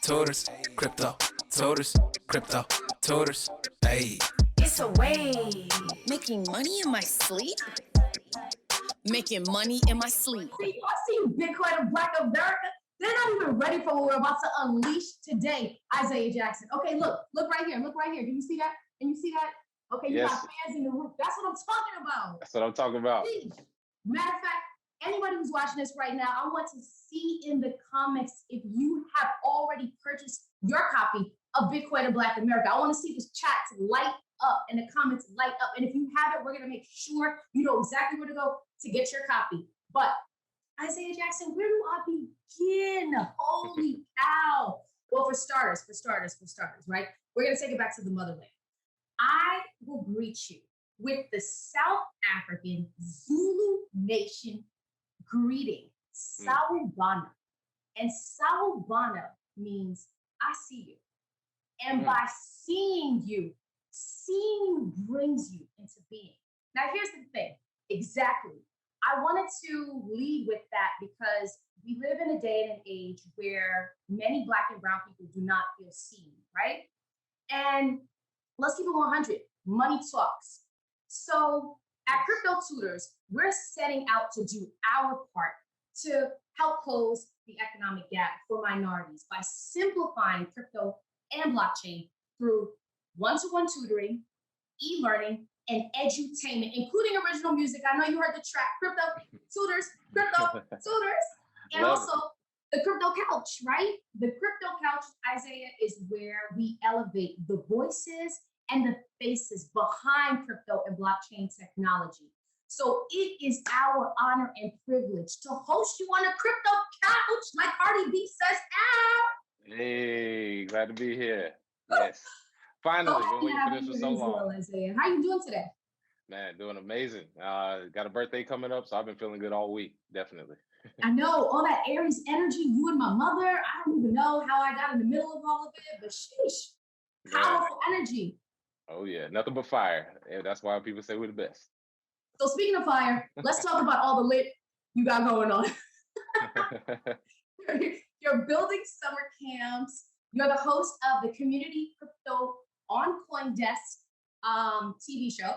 tutors, crypto, tutors, crypto, tutors, hey. It's a wave. Making money in my sleep? Making money in my sleep. I see Bitcoin and Black America. They're not even ready for what we're about to unleash today, Isiah Jackson. Okay, look right here. Look right here. Can you see that? Can you see that? Okay, you got fans in the roof. That's what I'm talking about. That's what I'm talking about. Matter of fact, anybody who's watching this right now, I want to see in the comments if you have already purchased your copy of Bitcoin and Black America. I want to see this chat light up and the comments light up. And if you haven't, we're going to make sure you know exactly where to go to get your copy. But Isiah Jackson, where do I begin? Holy cow. Well, for starters, right? We're going to take it back to the motherland. I will greet you with the South African Zulu Nation greeting, Sawubona. And Sawubona means I see you. And by seeing you brings you into being. Now, here's the thing. Exactly. I wanted to lead with that because we live in a day and an age where many Black and brown people do not feel seen, right? And let's keep it 100. Money talks. So at Crypto Tutors, we're setting out to do our part to help close the economic gap for minorities by simplifying crypto and blockchain through one-to-one tutoring, e-learning, and edutainment, including original music. I know you heard the track, Crypto Tutors, and also the Crypto Couch, right? The Crypto Couch, Isiah, is where we elevate the voices and the faces behind crypto and blockchain technology. So it is our honor and privilege to host you on a Crypto Couch, like Cardi B says, ow! Hey, glad to be here. Yes. Finally, been waiting for this for so long. Isiah. How you doing today? Man, doing amazing. Got a birthday coming up, so I've been feeling good all week, definitely. I know, all that Aries energy, you and my mother, I don't even know how I got in the middle of all of it, but sheesh, powerful energy. Oh yeah, nothing but fire. Yeah, that's why people say we're the best. So speaking of fire, let's talk about all the lit you got going on. You're building summer camps. You're the host of the Community Crypto on CoinDesk TV show.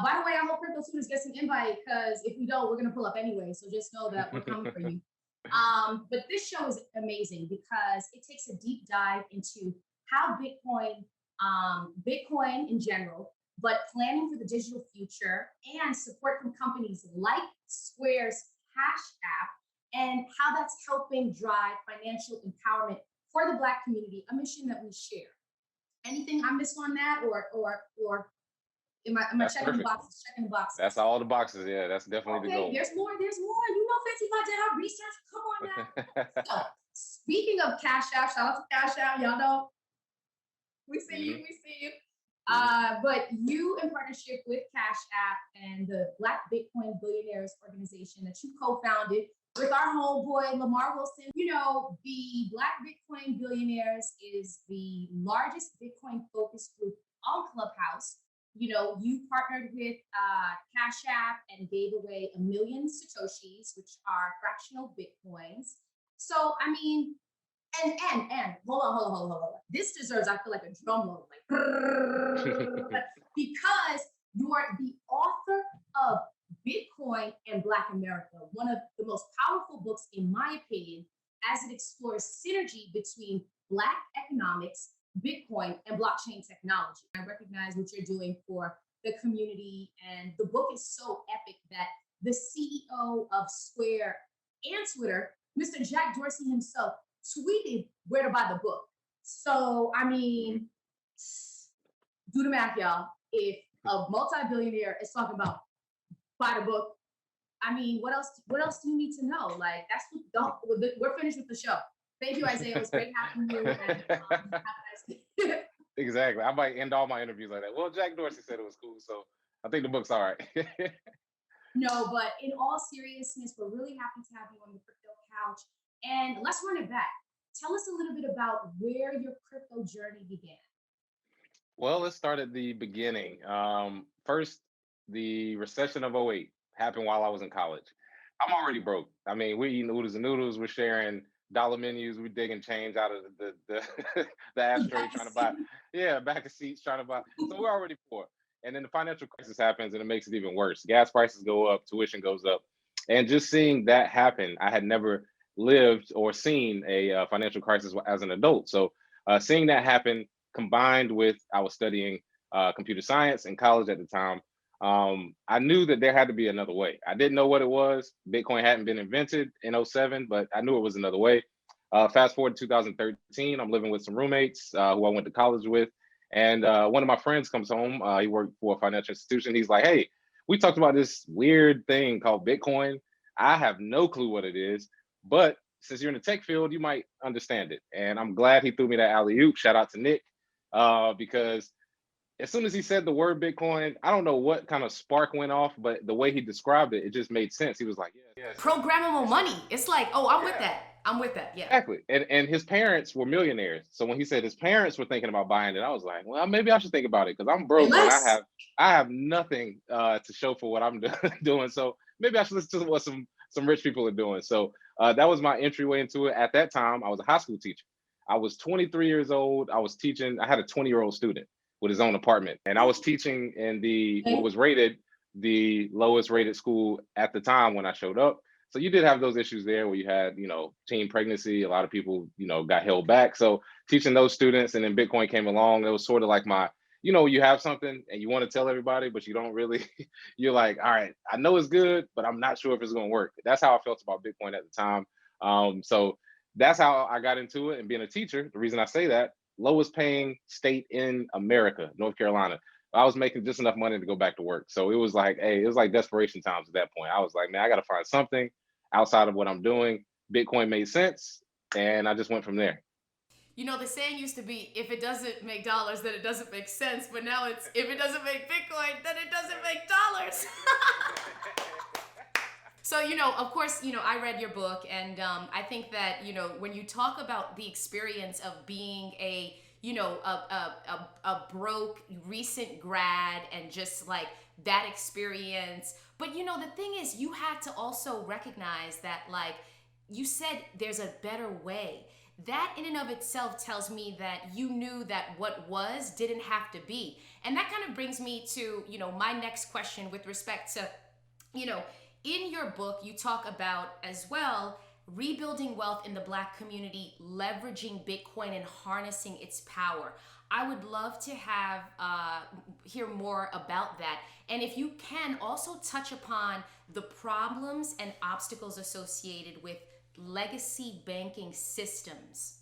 By the way, I hope Crypto Tutors gets an invite because if we don't, we're going to pull up anyway. So just know that we're coming for you. But this show is amazing because it takes a deep dive into how Bitcoin in general, but planning for the digital future and support from companies like Square's Cashapp and how that's helping drive financial empowerment for the Black community, a mission that we share. Anything I missed on that, or am I checking the boxes? Checking the boxes. That's all the boxes. Yeah, that's definitely the goal. There's more. You know, Fancy, if I did our research, come on now. So, speaking of Cashapp, shout out to Cashapp. Y'all know we see you. But you, in partnership with Cashapp and the Black Bitcoin Billionaires organization that you co-founded with our homeboy, Lamar Wilson. You know, the Black Bitcoin Billionaires is the largest Bitcoin-focused group on Clubhouse. You know, you partnered with Cashapp and gave away 1 million Satoshis, which are fractional Bitcoins. So, I mean, and hold on. This deserves, I feel like, a drum roll, like, because you are the author of Bitcoin and Black America, one of the most powerful books, in my opinion, as it explores synergy between Black economics, Bitcoin, and blockchain technology. I recognize what you're doing for the community, and the book is so epic that the CEO of Square and Twitter, Mr. Jack Dorsey himself, tweeted where to buy the book. So, I mean, do the math, y'all. If a multi-billionaire is talking about buy the book, I mean, what else do you need to know? Like, we're finished with the show. Thank you, Isiah. It was great having you. And, exactly. I might end all my interviews like that. Well, Jack Dorsey said it was cool, so I think the book's all right. No, but in all seriousness, we're really happy to have you on the Crypto Couch. And let's run it back. Tell us a little bit about where your crypto journey began. Well, let's start at the beginning. First, the recession of '08 happened while I was in college. I'm already broke. I mean, we're eating oodles and noodles. We're sharing dollar menus. We digging change out of the ashtray, trying to buy, yeah, back of seats, trying to buy. So we're already poor. And then the financial crisis happens, and it makes it even worse. Gas prices go up, tuition goes up, and just seeing that happen, I had never lived or seen a financial crisis as an adult. So seeing that happen, combined with I was studying computer science in college at the time, I knew that there had to be another way. I didn't know what it was. Bitcoin hadn't been invented in '07, but I knew it was another way. Fast forward to 2013, I'm living with some roommates who I went to college with. And one of my friends comes home. He worked for a financial institution. He's like, hey, we talked about this weird thing called Bitcoin. I have no clue what it is, but since you're in the tech field, you might understand it. And I'm glad he threw me that alley oop. Shout out to Nick, because as soon as he said the word Bitcoin, I don't know what kind of spark went off, but the way he described it, it just made sense. He was like, yeah, Programmable money. It's like, oh, I'm with yeah, that. I'm with that. Yeah. exactly. And his parents were millionaires. So when he said his parents were thinking about buying it, I was like, well, maybe I should think about it because I'm broke and Let's. I have nothing to show for what I'm doing. So maybe I should listen to what some rich people are doing. So that was my entryway into it. At that time, I was a high school teacher. I was 23 years old. I was teaching. I had a 20-year-old student with his own apartment, and I was teaching in the what was rated the lowest rated school at the time when I showed up. So you did have those issues there where you had, teen pregnancy. A lot of people, got held back. So teaching those students, and then Bitcoin came along. It was sort of like my, you have something and you want to tell everybody, but you don't really. You're like, all right, I know it's good, but I'm not sure if it's going to work. That's how I felt about Bitcoin at the time. So that's how I got into it. And being a teacher, the reason I say that, lowest paying state in America, North Carolina. I was making just enough money to go back to work. So it was like, hey, it was like desperation times at that point. I was like, man, I got to find something outside of what I'm doing. Bitcoin made sense, and I just went from there. The saying used to be, if it doesn't make dollars, then it doesn't make sense. But now it's, if it doesn't make Bitcoin, then it doesn't make dollars. So, of course, I read your book, and I think that, when you talk about the experience of being a broke recent grad and just like that experience. But, the thing is, you had to also recognize that, like you said, there's a better way. That in and of itself tells me that you knew that what was didn't have to be. And that kind of brings me to, my next question with respect to, in your book, you talk about as well rebuilding wealth in the Black community, leveraging Bitcoin and harnessing its power. I would love to have hear more about that. And if you can also touch upon the problems and obstacles associated with legacy banking systems.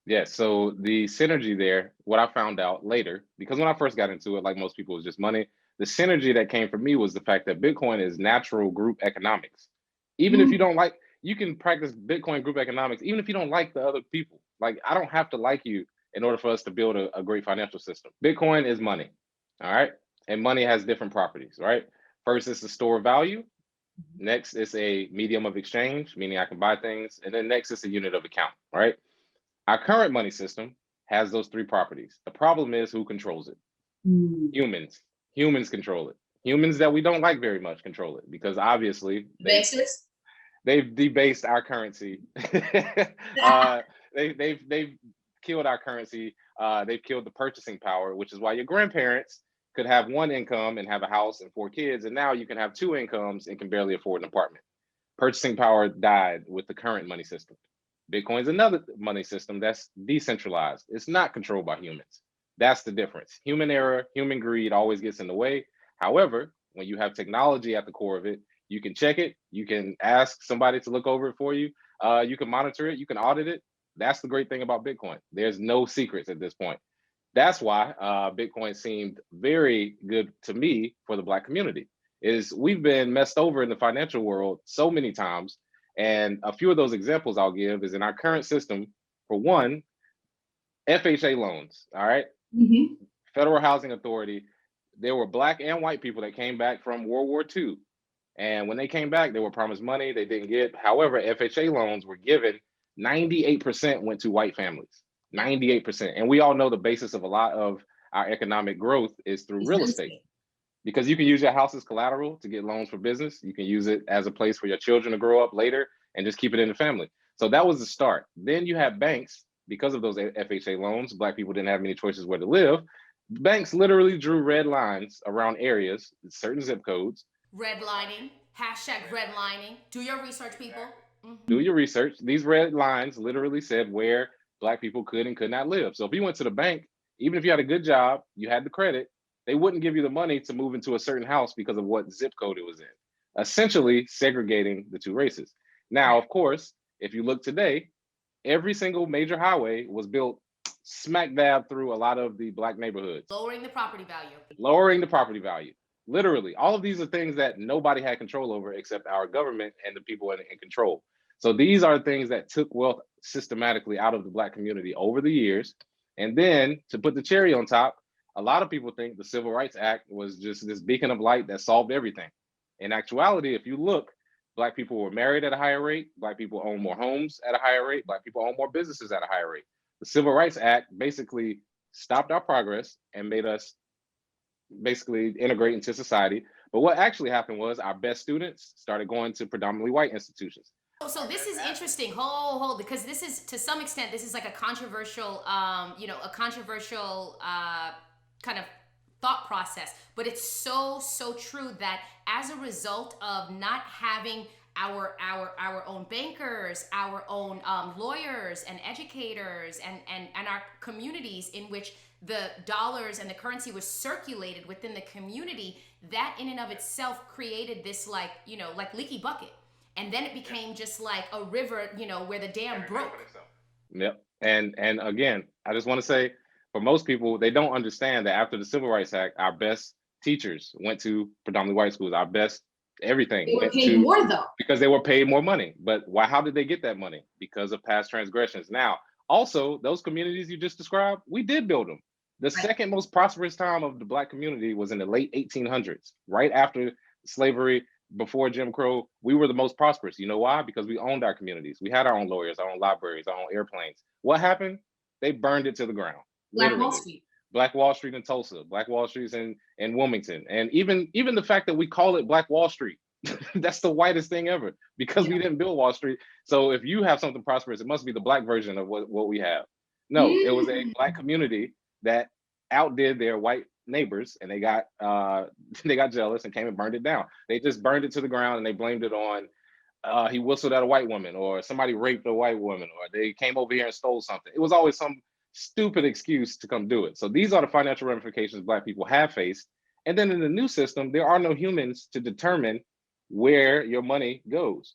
Yeah, so the synergy there, what I found out later, because when I first got into it, like most people, it was just money. The synergy that came from me was the fact that Bitcoin is natural group economics. Even if you don't like, you can practice Bitcoin group economics, even if you don't like the other people. Like, I don't have to like you in order for us to build a great financial system. Bitcoin is money, all right? And money has different properties, right? First, it's a store of value. Next, it's a medium of exchange, meaning I can buy things. And then next, it's a unit of account, right? Our current money system has those three properties. The problem is who controls it? Humans. Humans control it. Humans that we don't like very much control it because obviously they've debased our currency. They've killed our currency. They've killed the purchasing power, which is why your grandparents could have one income and have a house and 4 kids, and now you can have two incomes and can barely afford an apartment. Purchasing power died with the current money system. Bitcoin's another money system that's decentralized. It's not controlled by humans. That's the difference. Human error, human greed always gets in the way. However, when you have technology at the core of it, you can check it. You can ask somebody to look over it for you. You can monitor it. You can audit it. That's the great thing about Bitcoin. There's no secrets at this point. That's why Bitcoin seemed very good to me for the Black community. Is we've been messed over in the financial world so many times, and a few of those examples I'll give is in our current system. For one, FHA loans. All right, Federal Housing Authority. There were Black and white people that came back from World War II, and when they came back, they were promised money they didn't get. However, FHA loans were given. 98% went to white families. 98%. And we all know the basis of a lot of our economic growth is through real estate because you can use your house as collateral to get loans for business. You can use it as a place for your children to grow up later and just keep it in the family. So that was the start. Then you had banks, because of those FHA loans, Black people didn't have many choices where to live. Banks literally drew red lines around areas, certain zip codes. Redlining, hashtag redlining. Do your research, people. Do your research. These red lines literally said where Black people could and could not live. So if you went to the bank, even if you had a good job, you had the credit, they wouldn't give you the money to move into a certain house because of what zip code it was in, essentially segregating the two races. Now, of course, if you look today, every single major highway was built smack dab through a lot of the Black neighborhoods. Lowering the property value. Lowering the property value. Literally, all of these are things that nobody had control over except our government and the people in control. So these are things that took wealth systematically out of the Black community over the years. And then to put the cherry on top, a lot of people think the Civil Rights Act was just this beacon of light that solved everything. In actuality, if you look, Black people were married at a higher rate. Black people own more homes at a higher rate. Black people own more businesses at a higher rate. The Civil Rights Act basically stopped our progress and made us basically integrate into society. But what actually happened was our best students started going to predominantly white institutions. So this is interesting. Hold, because this is, to some extent, this is like a controversial, a controversial kind of thought process. But it's so true that as a result of not having our own bankers, our own lawyers and educators, and our communities in which the dollars and the currency was circulated within the community, that in and of itself created this like leaky bucket. And then it became just like a river, where the dam broke. Yep. And again, I just want to say, for most people, they don't understand that after the Civil Rights Act, our best teachers went to predominantly white schools. Our best everything They were went paid to, more though. because they were paid more money. But why? How did they get that money? Because of past transgressions. Now, also, those communities you just described, we did build them. The second most prosperous time of the Black community was in the late 1800s, right after slavery, before Jim Crow. We were the most prosperous. You know why? Because we owned our communities. We had our own lawyers, our own libraries, our own airplanes. What happened? They burned it to the ground. Black Wall Street. Black Wall Street in Tulsa, Black Wall Street's in Wilmington. And even the fact that we call it Black Wall Street, that's the whitest thing ever, because we didn't build Wall Street. So if you have something prosperous, it must be the Black version of what we have. No, it was a Black community that outdid their white neighbors, and they got jealous and came and burned it down. They just burned it to the ground, and they blamed it on he whistled at a white woman, or somebody raped a white woman, or they came over here and stole something. It was always some stupid excuse to come do it. So these are the financial ramifications Black people have faced. And then in the new system, there are no humans to determine where your money goes,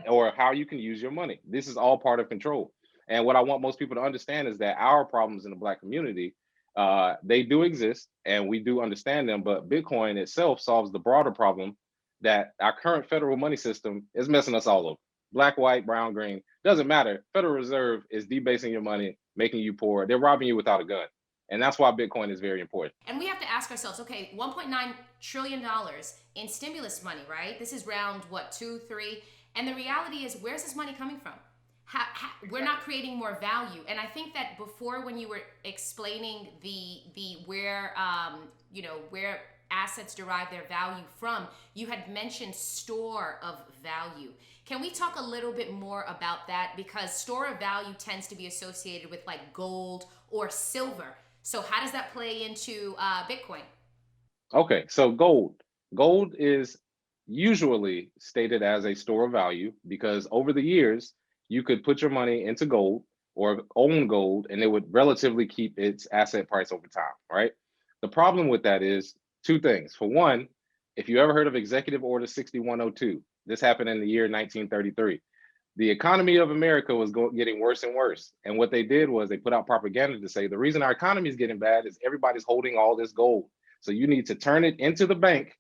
or how you can use your money. This is all part of control. And what I want most people to understand is that our problems in the Black community, they do exist, and we do understand them, but Bitcoin itself solves the broader problem that our current federal money system is messing us all over. Black, white, brown, green, doesn't matter. Federal Reserve is debasing your money, making you poor. They're robbing you without a gun. And that's why Bitcoin is very important. And we have to ask ourselves, okay, $1.9 trillion in stimulus money, right? This is round, 2, 3? And the reality is, where's this money coming from? We're not creating more value. And I think that before, when you were explaining the where assets derive their value from, you had mentioned store of value. Can we talk a little bit more about that? Because store of value tends to be associated with like gold or silver. So how does that play into Bitcoin? Okay, so gold is usually stated as a store of value because over the years, you could put your money into gold or own gold, and it would relatively keep its asset price over time, right? The problem with that is two things. For one, if you ever heard of Executive Order 6102, this happened in the year 1933. The economy of America was getting worse and worse. And what they did was they put out propaganda to say, the reason our economy is getting bad is everybody's holding all this gold. So you need to turn it into the bank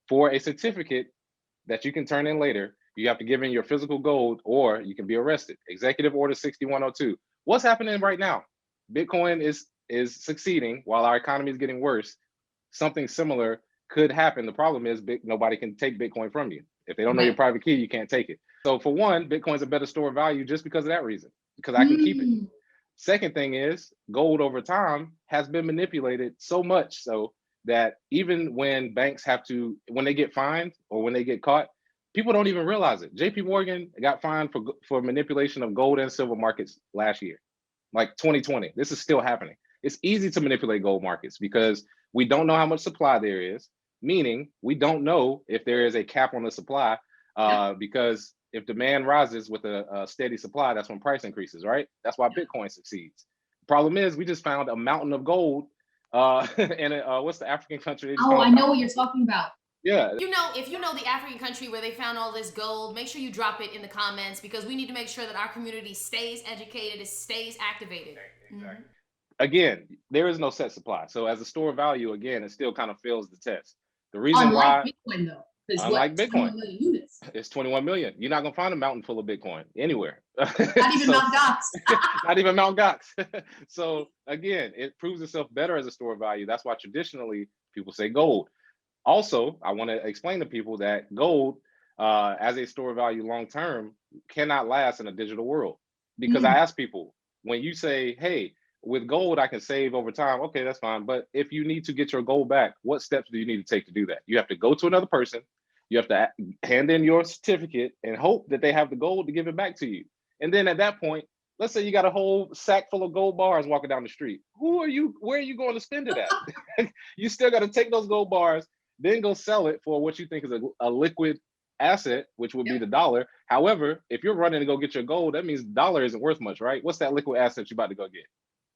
for a certificate that you can turn in later. You have to give in your physical gold or you can be arrested. Executive Order 6102. What's happening right now? Bitcoin is succeeding while our economy is getting worse. Something similar could happen. The problem is nobody can take Bitcoin from you. If they don't know your private key, you can't take it. So for one, Bitcoin's a better store of value just because of that reason, because I can keep it. Second thing is gold over time has been manipulated so much so that even when banks when they get fined or when they get caught, People don't even realize it. JP Morgan got fined for manipulation of gold and silver markets last year, like 2020. This is still happening. It's easy to manipulate gold markets because we don't know how much supply there is, meaning we don't know if there is a cap on the supply, because if demand rises with a steady supply, that's when price increases, right? That's why Bitcoin succeeds. Problem is, we just found a mountain of gold, and what's the African country? Oh, I know what you're talking about. Yeah. You know, if you know the African country where they found all this gold, make sure you drop it in the comments because we need to make sure that our community stays educated, stays activated. Exactly. Again, there is no set supply. So as a store of value, again, it still kind of fails the test. The reason why, Bitcoin though, unlike Bitcoin, 21 million units. It's 21 million. You're not gonna find a mountain full of Bitcoin anywhere. Not even Mt. Gox. Not even Mt. Gox. So again, it proves itself better as a store of value. That's why traditionally people say gold. Also, I want to explain to people that gold, as a store of value long term, cannot last in a digital world. Because I ask people, when you say, hey, with gold, I can save over time. Okay, that's fine. But if you need to get your gold back, what steps do you need to take to do that? You have to go to another person. You have to hand in your certificate and hope that they have the gold to give it back to you. And then at that point, let's say you got a whole sack full of gold bars walking down the street. Where are you going to spend it at? You still got to take those gold bars, then go sell it for what you think is a liquid asset, which would be the dollar. However, if you're running to go get your gold, that means the dollar isn't worth much, right? What's that liquid asset you're about to go get?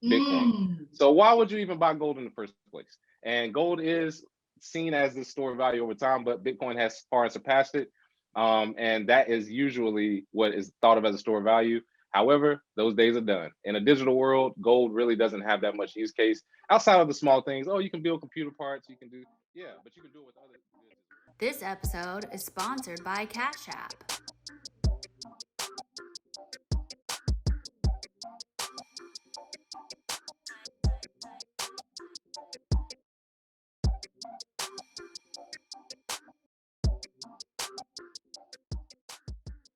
Bitcoin. So why would you even buy gold in the first place? And gold is seen as the store of value over time, but Bitcoin has far surpassed it. And that is usually what is thought of as a store of value. However, those days are done. In a digital world, gold really doesn't have that much use case outside of the small things. Oh, you can build computer parts, you can do, but you can do it with other goods. This episode is sponsored by Cashapp.